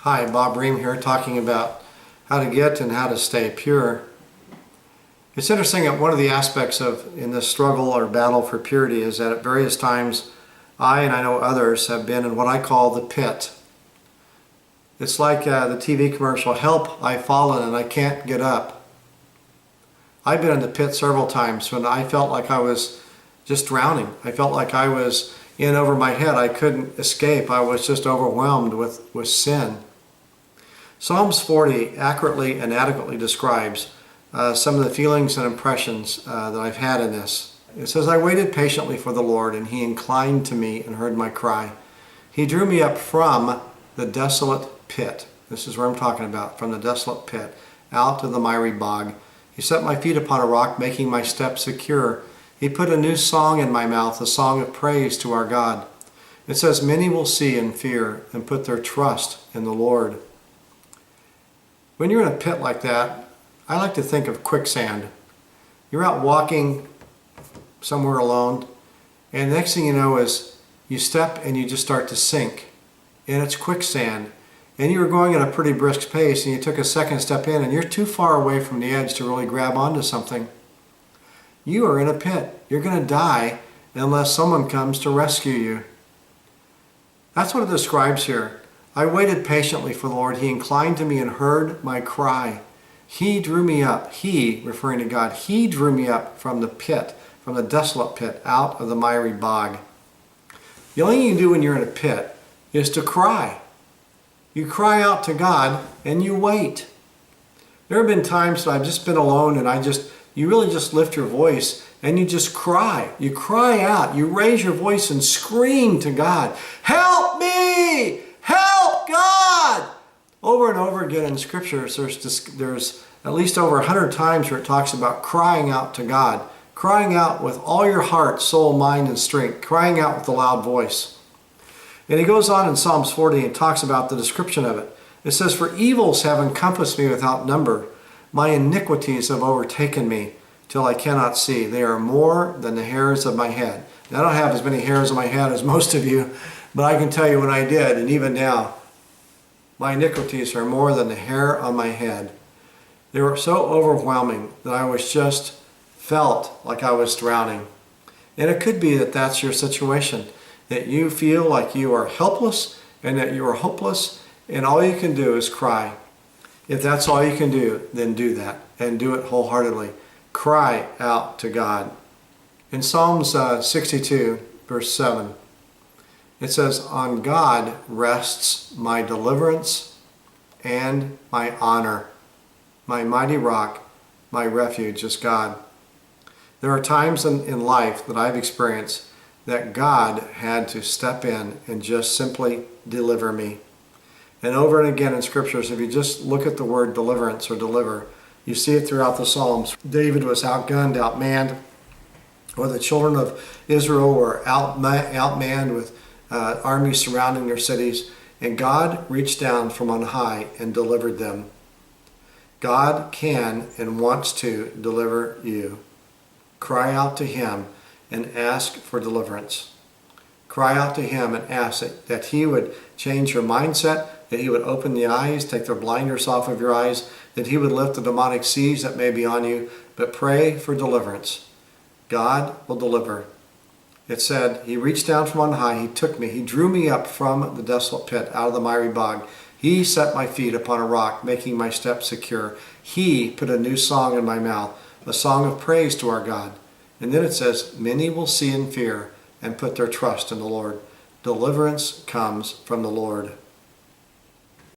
Hi, Bob Ream here, talking about how to get and how to stay pure. It's interesting that one of the aspects in this struggle or battle for purity is that at various times I know others have been in what I call the pit. It's like the TV commercial, "Help, I've fallen and I can't get up." I've been in the pit several times when I felt like I was just drowning. I felt like I was in over my head. I couldn't escape. I was just overwhelmed with sin. Psalms 40 accurately and adequately describes some of the feelings and impressions that I've had in this. It says, "I waited patiently for the Lord, and He inclined to me and heard my cry. He drew me up from the desolate pit." This is where I'm talking about, from the desolate pit, out of the miry bog. "He set my feet upon a rock, making my steps secure. He put a new song in my mouth, a song of praise to our God." It says, "Many will see and fear and put their trust in the Lord." When you're in a pit like that, I like to think of quicksand. You're out walking somewhere alone, and the next thing you know is you step and you just start to sink. And it's quicksand. And you were going at a pretty brisk pace, and you took a second step in, and you're too far away from the edge to really grab onto something. You are in a pit. You're going to die unless someone comes to rescue you. That's what it describes here. "I waited patiently for the Lord. He inclined to me and heard my cry. He drew me up." He, referring to God, He drew me up from the pit, from the desolate pit, out of the miry bog. The only thing you can do when you're in a pit is to cry. You cry out to God and you wait. There have been times that I've just been alone and you really just lift your voice and you just cry. You cry out. You raise your voice and scream to God, "Help me! Help, God!" Over and over again in scriptures, there's at least over 100 times where it talks about crying out to God, crying out with all your heart, soul, mind, and strength, crying out with a loud voice. And he goes on in Psalms 40 and talks about the description of it. It says, "For evils have encompassed me without number. My iniquities have overtaken me till I cannot see. They are more than the hairs of my head." Now, I don't have as many hairs on my head as most of you, but I can tell you when I did, and even now, my iniquities are more than the hair on my head. They were so overwhelming that I just felt like I was drowning. And it could be that that's your situation, that you feel like you are helpless and that you are hopeless, and all you can do is cry. If that's all you can do, then do that, and do it wholeheartedly. Cry out to God. In Psalms 62, verse 7, it says, "On God rests my deliverance and my honor. My mighty rock, my refuge is God." There are times in life that I've experienced that God had to step in and just simply deliver me. And over and again in scriptures, if you just look at the word deliverance or deliver, you see it throughout the Psalms. David was outgunned, outmanned, or the children of Israel were outmanned with armies surrounding their cities, and God reached down from on high and delivered them. God can and wants to deliver you. Cry out to Him and ask for deliverance. Cry out to Him and ask that He would change your mindset, that He would open the eyes, take the blinders off of your eyes, that He would lift the demonic siege that may be on you, but pray for deliverance. God will deliver. It said, "He reached down from on high, He took me, He drew me up from the desolate pit, out of the miry bog. He set my feet upon a rock, making my steps secure. He put a new song in my mouth, a song of praise to our God." And then it says, "Many will see and fear and put their trust in the Lord." Deliverance comes from the Lord.